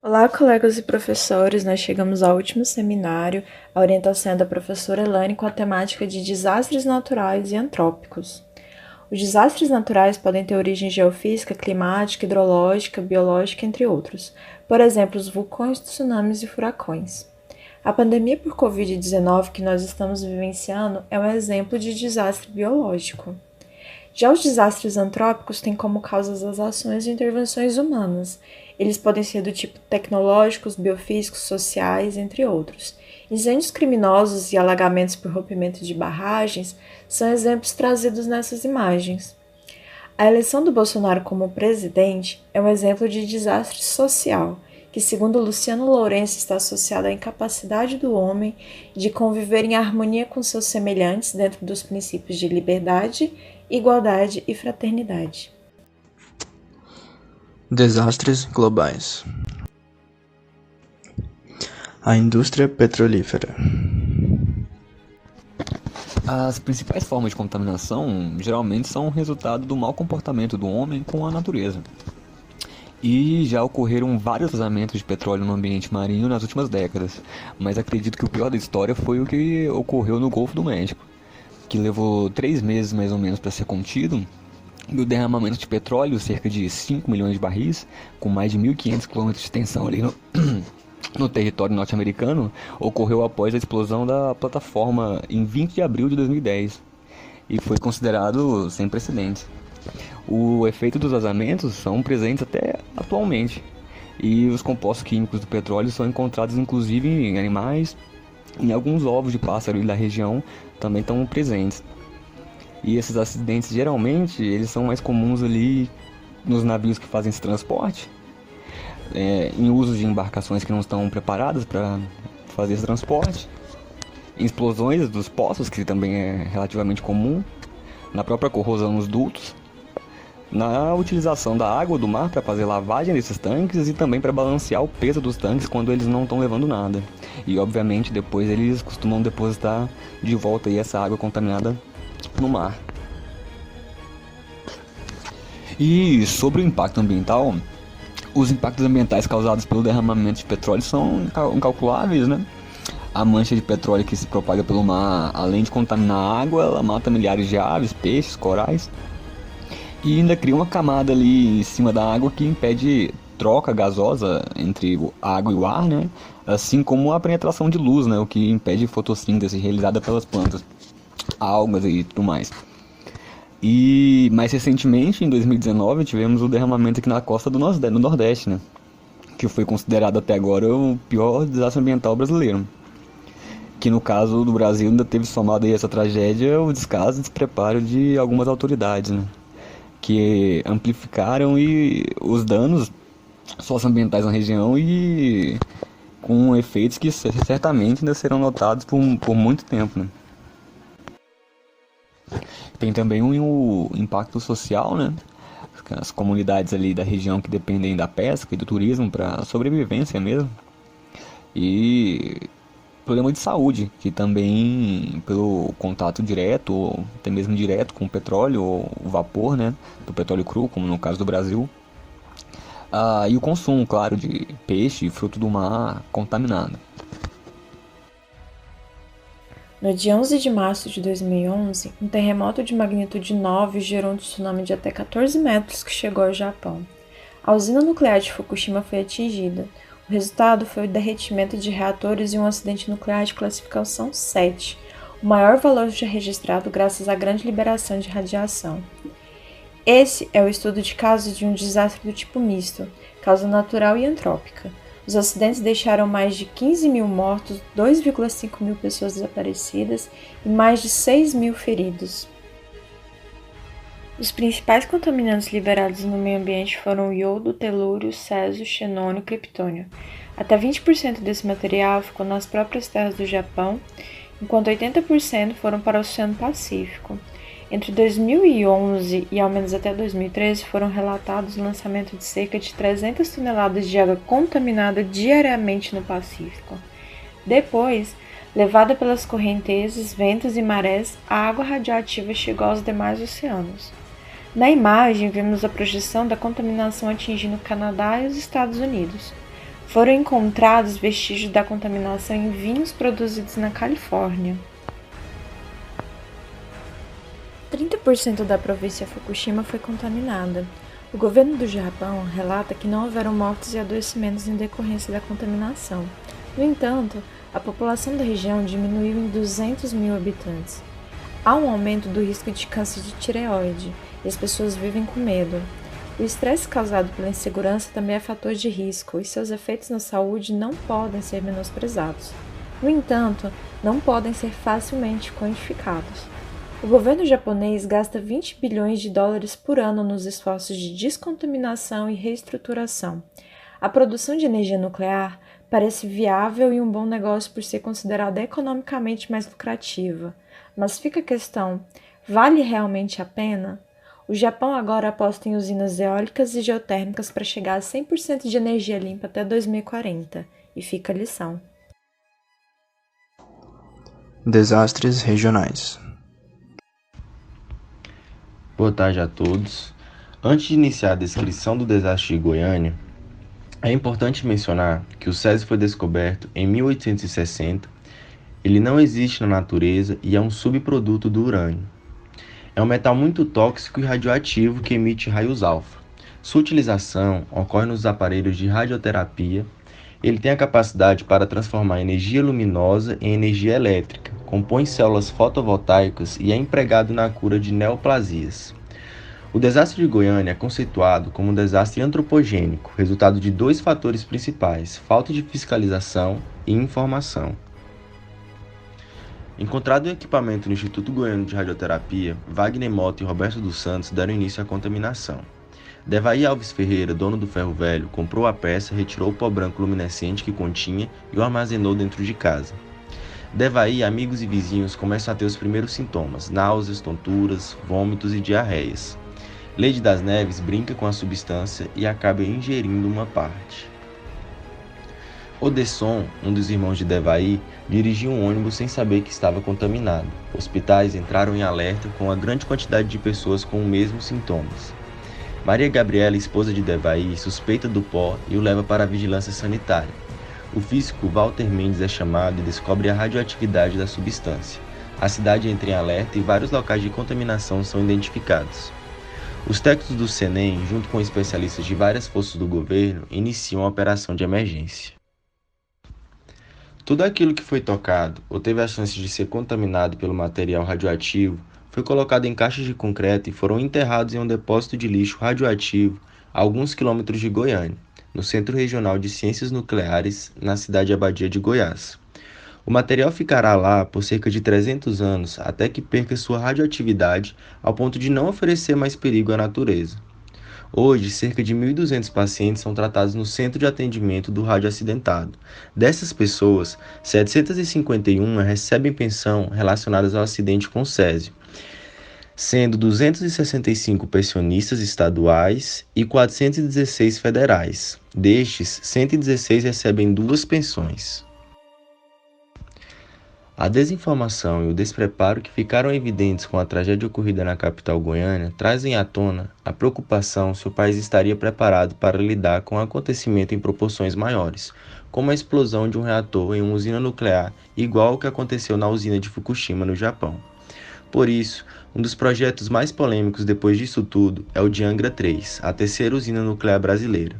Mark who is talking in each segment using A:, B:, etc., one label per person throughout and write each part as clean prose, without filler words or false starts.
A: Olá, colegas e professores. Nós chegamos ao último seminário. A orientação é da professora Elaine com a temática de desastres naturais e antrópicos. Os desastres naturais podem ter origem geofísica, climática, hidrológica, biológica, entre outros. Por exemplo, os vulcões, tsunamis e furacões. A pandemia por Covid-19 que nós estamos vivenciando é um exemplo de desastre biológico. Já os desastres antrópicos têm como causas as ações e intervenções humanas. Eles podem ser do tipo tecnológicos, biofísicos, sociais, entre outros. Incêndios criminosos e alagamentos por rompimento de barragens são exemplos trazidos nessas imagens. A eleição do Bolsonaro como presidente é um exemplo de desastre social, que, segundo Luciano Lourenço, está associado à incapacidade do homem de conviver em harmonia com seus semelhantes dentro dos princípios de liberdade, igualdade e fraternidade.
B: Desastres globais. A indústria petrolífera.
C: As principais formas de contaminação geralmente são resultado do mau comportamento do homem com a natureza. E já ocorreram vários vazamentos de petróleo no ambiente marinho nas últimas décadas, mas acredito que o pior da história foi o que ocorreu no Golfo do México, que levou 3 meses mais ou menos para ser contido, e o derramamento de petróleo, cerca de 5 milhões de barris, com mais de 1.500 quilômetros de extensão ali no território norte-americano, ocorreu após a explosão da plataforma em 20 de abril de 2010 e foi considerado sem precedentes. O efeito dos vazamentos são presentes até atualmente, e os compostos químicos do petróleo são encontrados inclusive em animais, em alguns ovos de pássaro da região também estão presentes. E esses acidentes geralmente eles são mais comuns ali nos navios que fazem esse transporte, em uso de embarcações que não estão preparadas para fazer esse transporte, em explosões dos poços, que também é relativamente comum, na própria corrosão nos dutos, na utilização da água do mar para fazer lavagem desses tanques e também para balancear o peso dos tanques quando eles não estão levando nada. E obviamente depois eles costumam depositar de volta aí essa água contaminada no mar. E sobre o impacto ambiental, os impactos ambientais causados pelo derramamento de petróleo são incalculáveis, né? A mancha de petróleo que se propaga pelo mar, além de contaminar a água, ela mata milhares de aves, peixes, corais e ainda cria uma camada ali em cima da água que impede troca gasosa entre a água e o ar, né? Assim como a penetração de luz, né? O que impede fotossíntese realizada pelas plantas, algas e tudo mais. E mais recentemente, em 2019, tivemos o derramamento aqui na costa do Nordeste, né? Que foi considerado até agora o pior desastre ambiental brasileiro. Que no caso do Brasil ainda teve somado aí essa tragédia o descaso e despreparo de algumas autoridades, né? Que amplificaram os danos socioambientais na região e com efeitos que certamente ainda serão notados por muito tempo, né? Tem também o impacto social, né? As comunidades ali da região que dependem da pesca e do turismo para sobrevivência mesmo. E problema de saúde, que também pelo contato direto ou até mesmo direto com o petróleo ou o vapor, né, do petróleo cru, como no caso do Brasil. E o consumo, claro, de peixe e fruto do mar contaminado.
A: No dia 11 de março de 2011, um terremoto de magnitude 9 gerou um tsunami de até 14 metros que chegou ao Japão. A usina nuclear de Fukushima foi atingida. O resultado foi o derretimento de reatores e um acidente nuclear de classificação 7, o maior valor já registrado graças à grande liberação de radiação. Esse é o estudo de casos de um desastre do tipo misto, causa natural e antrópica. Os acidentes deixaram mais de 15 mil mortos, 2,5 mil pessoas desaparecidas e mais de 6 mil feridos. Os principais contaminantes liberados no meio ambiente foram o iodo, telúrio, césio, xenônio e criptônio. Até 20% desse material ficou nas próprias terras do Japão, enquanto 80% foram para o Oceano Pacífico. Entre 2011 e ao menos até 2013 foram relatados o lançamento de cerca de 300 toneladas de água contaminada diariamente no Pacífico. Depois, levada pelas correntezas, ventos e marés, a água radioativa chegou aos demais oceanos. Na imagem, vemos a projeção da contaminação atingindo o Canadá e os Estados Unidos. Foram encontrados vestígios da contaminação em vinhos produzidos na Califórnia. 30% da província Fukushima foi contaminada. O governo do Japão relata que não houveram mortes e adoecimentos em decorrência da contaminação. No entanto, a população da região diminuiu em 200 mil habitantes. Há um aumento do risco de câncer de tireoide e as pessoas vivem com medo. O estresse causado pela insegurança também é fator de risco e seus efeitos na saúde não podem ser menosprezados. No entanto, não podem ser facilmente quantificados. O governo japonês gasta 20 bilhões de dólares por ano nos esforços de descontaminação e reestruturação. A produção de energia nuclear parece viável e um bom negócio por ser considerada economicamente mais lucrativa. Mas fica a questão, vale realmente a pena? O Japão agora aposta em usinas eólicas e geotérmicas para chegar a 100% de energia limpa até 2040. E fica a lição.
B: Desastres regionais.
D: Boa tarde a todos. Antes de iniciar a descrição do desastre de Goiânia, é importante mencionar que o césio foi descoberto em 1860. Ele não existe na natureza e é um subproduto do urânio. É um metal muito tóxico e radioativo que emite raios alfa. Sua utilização ocorre nos aparelhos de radioterapia. Ele tem a capacidade para transformar energia luminosa em energia elétrica, compõe células fotovoltaicas e é empregado na cura de neoplasias. O desastre de Goiânia é conceituado como um desastre antropogênico, resultado de dois fatores principais: falta de fiscalização e informação. Encontrado o equipamento no Instituto Goiano de Radioterapia, Wagner Mota e Roberto dos Santos deram início à contaminação. Devaí Alves Ferreira, dono do ferro velho, comprou a peça, retirou o pó branco luminescente que continha e o armazenou dentro de casa. Devaí, amigos e vizinhos começam a ter os primeiros sintomas: náuseas, tonturas, vômitos e diarreias. Leide das Neves brinca com a substância e acaba ingerindo uma parte. Odesson, um dos irmãos de Devaí, dirigiu um ônibus sem saber que estava contaminado. Hospitais entraram em alerta com a grande quantidade de pessoas com os mesmos sintomas. Maria Gabriela, esposa de Devaí, suspeita do pó e o leva para a vigilância sanitária. O físico Walter Mendes é chamado e descobre a radioatividade da substância. A cidade entra em alerta e vários locais de contaminação são identificados. Os técnicos do CENEM, junto com especialistas de várias forças do governo, iniciam a operação de emergência. Tudo aquilo que foi tocado ou teve a chance de ser contaminado pelo material radioativo foi colocado em caixas de concreto e foram enterrados em um depósito de lixo radioativo a alguns quilômetros de Goiânia, no Centro Regional de Ciências Nucleares, na cidade Abadia de Goiás. O material ficará lá por cerca de 300 anos até que perca sua radioatividade ao ponto de não oferecer mais perigo à natureza. Hoje, cerca de 1.200 pacientes são tratados no Centro de Atendimento do Radioacidentado. Dessas pessoas, 751 recebem pensão relacionadas ao acidente com césio, sendo 265 pensionistas estaduais e 416 federais. Destes, 116 recebem duas pensões. A desinformação e o despreparo que ficaram evidentes com a tragédia ocorrida na capital goiana trazem à tona a preocupação se o país estaria preparado para lidar com um acontecimento em proporções maiores, como a explosão de um reator em uma usina nuclear igual ao que aconteceu na usina de Fukushima, no Japão. Por isso, um dos projetos mais polêmicos depois disso tudo é o de Angra 3, a terceira usina nuclear brasileira.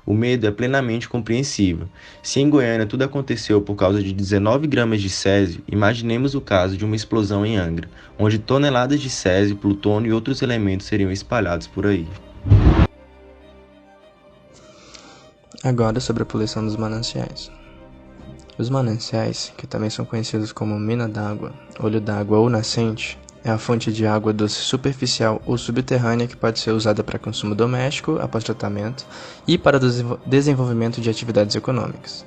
D: O medo é plenamente compreensível. Se em Goiânia tudo aconteceu por causa de 19 gramas de césio, imaginemos o caso de uma explosão em Angra, onde toneladas de césio, plutônio e outros elementos seriam espalhados por aí.
B: Agora sobre a poluição dos mananciais. Os mananciais, que também são conhecidos como mina d'água, olho d'água ou nascente, é a fonte de água doce superficial ou subterrânea que pode ser usada para consumo doméstico, após tratamento, e para desenvolvimento de atividades econômicas.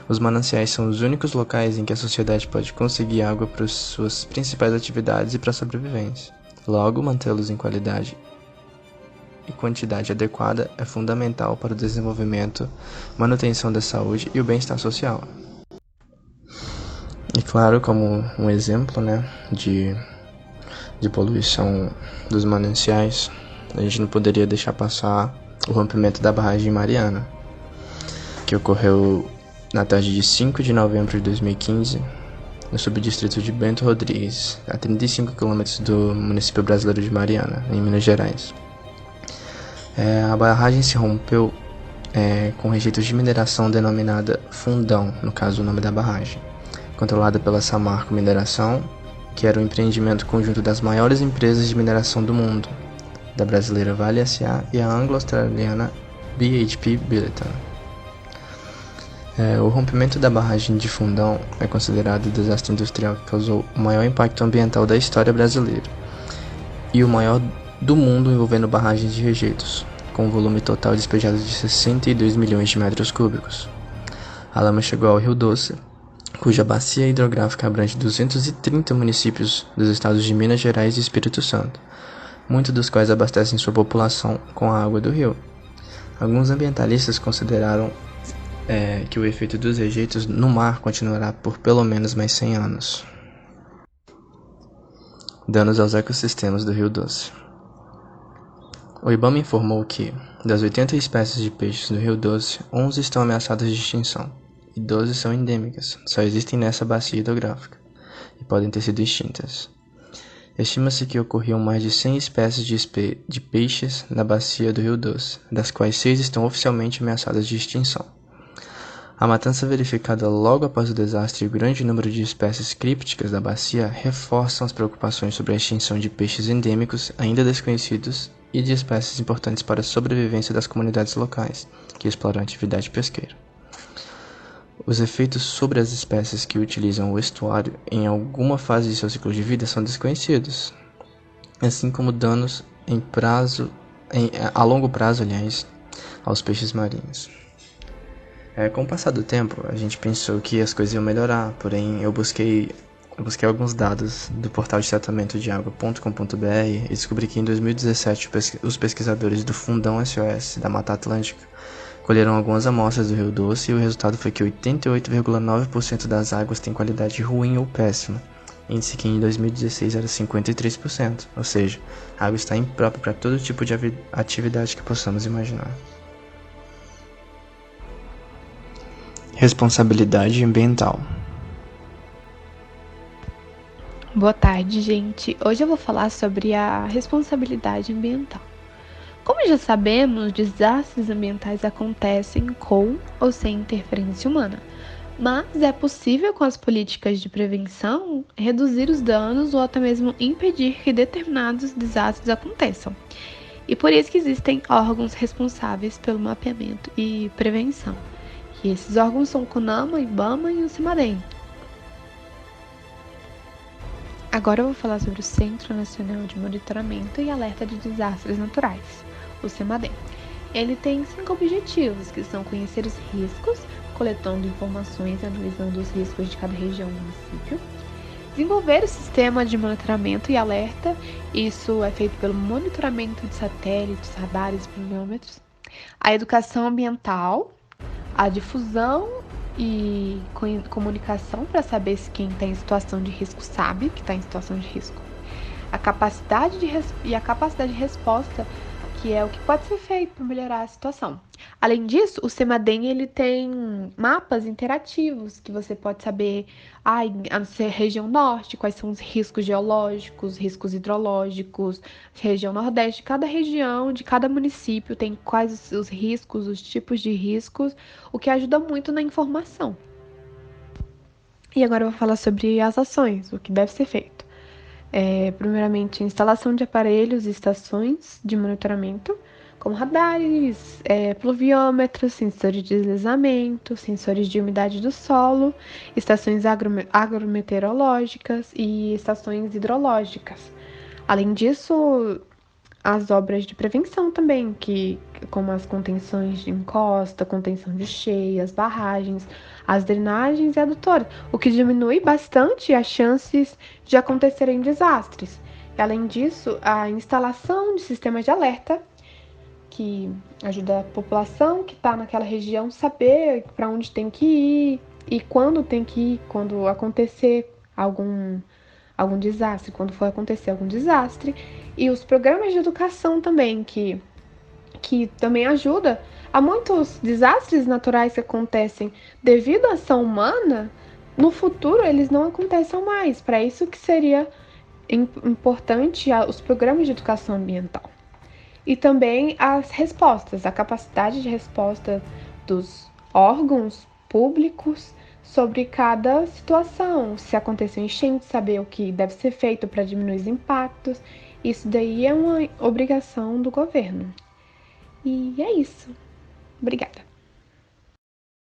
B: Os mananciais são os únicos locais em que a sociedade pode conseguir água para suas principais atividades e para a sobrevivência. Logo, mantê-los em qualidade e quantidade adequada é fundamental para o desenvolvimento, manutenção da saúde e o bem-estar social. E claro, como um exemplo, de poluição dos mananciais, a gente não poderia deixar passar o rompimento da barragem Mariana, que ocorreu na tarde de 5 de novembro de 2015, no subdistrito de Bento Rodrigues, a 35 quilômetros do município brasileiro de Mariana, em Minas Gerais. A barragem se rompeu com rejeitos de mineração denominada Fundão, no caso o nome da barragem, controlada pela Samarco Mineração, que era um empreendimento conjunto das maiores empresas de mineração do mundo, da brasileira Vale S.A. e a anglo-australiana BHP Billiton. O rompimento da barragem de Fundão é considerado o desastre industrial que causou o maior impacto ambiental da história brasileira e o maior do mundo envolvendo barragens de rejeitos, com um volume total despejado de 62 milhões de metros cúbicos. A lama chegou ao Rio Doce, cuja bacia hidrográfica abrange 230 municípios dos estados de Minas Gerais e Espírito Santo, muitos dos quais abastecem sua população com a água do rio. Alguns ambientalistas consideraram que o efeito dos rejeitos no mar continuará por pelo menos mais 100 anos. Danos aos ecossistemas do Rio Doce. O IBAMA informou que, das 80 espécies de peixes do Rio Doce, 11 estão ameaçadas de extinção e 12 são endêmicas, só existem nessa bacia hidrográfica e podem ter sido extintas. Estima-se que ocorriam mais de 100 espécies de peixes na bacia do Rio Doce, das quais 6 estão oficialmente ameaçadas de extinção. A matança verificada logo após o desastre e o grande número de espécies crípticas da bacia reforçam as preocupações sobre a extinção de peixes endêmicos ainda desconhecidos e de espécies importantes para a sobrevivência das comunidades locais que exploram a atividade pesqueira. Os efeitos sobre as espécies que utilizam o estuário em alguma fase de seu ciclo de vida são desconhecidos, assim como danos a longo prazo, aos peixes marinhos. Com o passar do tempo, a gente pensou que as coisas iam melhorar, porém eu busquei alguns dados do portal de tratamento de água.com.br e descobri que em 2017 os pesquisadores do Fundão SOS da Mata Atlântica colheram algumas amostras do Rio Doce e o resultado foi que 88,9% das águas têm qualidade ruim ou péssima, índice que em 2016 era 53%, ou seja, a água está imprópria para todo tipo de atividade que possamos imaginar. Responsabilidade ambiental.
E: Boa tarde, gente. Hoje eu vou falar sobre a responsabilidade ambiental. Como já sabemos, desastres ambientais acontecem com ou sem interferência humana, mas é possível, com as políticas de prevenção, reduzir os danos ou até mesmo impedir que determinados desastres aconteçam. E por isso que existem órgãos responsáveis pelo mapeamento e prevenção. E esses órgãos são o CONAMA, o IBAMA e o CEMADEM. Agora eu vou falar sobre o Centro Nacional de Monitoramento e Alerta de Desastres Naturais, o CEMADEM. Ele tem 5 objetivos, que são conhecer os riscos, coletando informações e analisando os riscos de cada região e município. Desenvolver o sistema de monitoramento e alerta, isso é feito pelo monitoramento de satélites, radares, bionômetros. A educação ambiental, a difusão e comunicação para saber se quem está em situação de risco sabe que está em situação de risco. A capacidade de resposta, que é o que pode ser feito para melhorar a situação. Além disso, o CEMADEM ele tem mapas interativos que você pode saber na região norte, quais são os riscos geológicos, riscos hidrológicos, região nordeste, cada região, de cada município tem quais os riscos, os tipos de riscos, o que ajuda muito na informação. E agora eu vou falar sobre as ações, o que deve ser feito. Primeiramente, instalação de aparelhos e estações de monitoramento, como radares, pluviômetros, sensores de deslizamento, sensores de umidade do solo, estações agrometeorológicas e estações hidrológicas. Além disso, as obras de prevenção também, como as contenções de encosta, contenção de cheias, barragens, as drenagens e adutores, o que diminui bastante as chances de acontecerem desastres. E, além disso, a instalação de sistemas de alerta, que ajuda a população que está naquela região saber para onde tem que ir e quando tem que ir, quando acontecer algum desastre, quando for acontecer algum desastre. E os programas de educação também, que também ajuda há muitos desastres naturais que acontecem devido à ação humana, no futuro eles não aconteçam mais. Para isso que seria importante os programas de educação ambiental. E também as respostas, a capacidade de resposta dos órgãos públicos sobre cada situação. Se acontecer um enchente, saber o que deve ser feito para diminuir os impactos. Isso daí é uma obrigação do governo. E é isso. Obrigada.